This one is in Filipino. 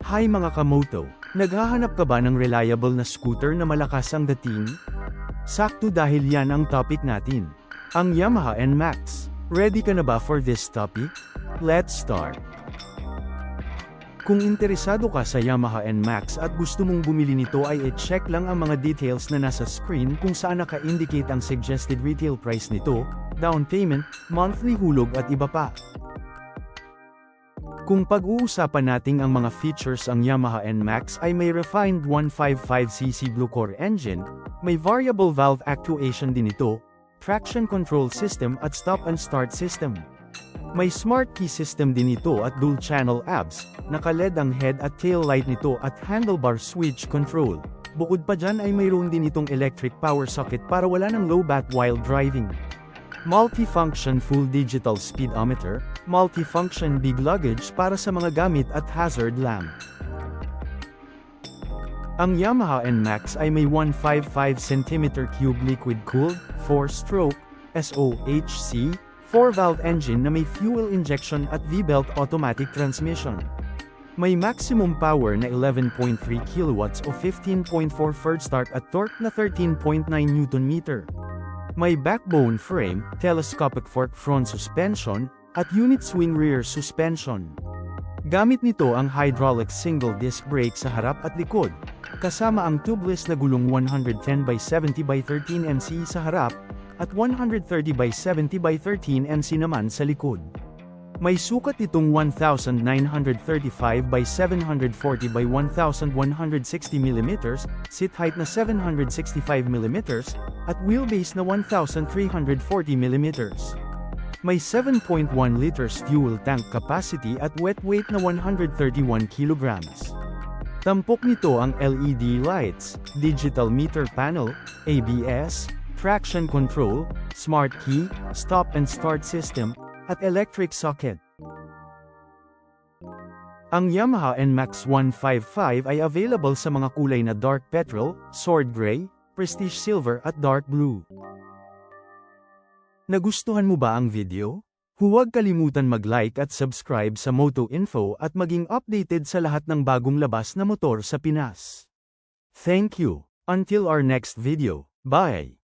Hi mga kamoto! Naghahanap ka ba ng reliable na scooter na malakas ang dating? Sakto dahil yan ang topic natin. Ang Yamaha NMAX. Ready ka na ba for this topic? Let's start! Kung interesado ka sa Yamaha NMAX at gusto mong bumili nito ay i-check lang ang mga details na nasa screen kung saan naka-indicate ang suggested retail price nito, down payment, monthly hulog at iba pa. Kung pag-uusapan natin ang mga features ang Yamaha NMAX ay may refined 155cc Blue Core engine, may variable valve actuation din ito, traction control system at stop and start system. May smart key system din ito at dual channel ABS, naka-LED ang head at tail light nito at handlebar switch control. Bukod pa dyan ay mayroon din itong electric power socket para wala ng low bat while driving. Multifunction full digital speedometer, multifunction big luggage para sa mga gamit at hazard lamp. Ang Yamaha NMAX ay may 155 cm3 liquid-cooled, 4-stroke, SOHC, 4-valve engine na may fuel injection at V-belt automatic transmission. May maximum power na 11.3 kW o 15.4 Ford start at torque na 13.9 Nm. May backbone frame, telescopic fork front suspension, at unit swing rear suspension. Gamit nito ang hydraulic single disc brake sa harap at likod, kasama ang tubeless na gulong 110/70/13 MC sa harap, at 130/70/13 MC naman sa likod. May sukat itong 1935/740/1160 mm, seat height na 765 mm, at wheelbase na 1340 mm. May 7.1 liters fuel tank capacity at wet weight na 131 kg. Tampok nito ang LED lights, digital meter panel, ABS, traction control, smart key, stop and start system, at electric socket. Ang Yamaha NMAX 155 ay available sa mga kulay na dark petrol, sword gray, prestige silver at dark blue. Nagustuhan mo ba ang video? Huwag kalimutan mag-like at subscribe sa Moto Info at maging updated sa lahat ng bagong labas na motor sa Pinas. Thank you. Until our next video. Bye!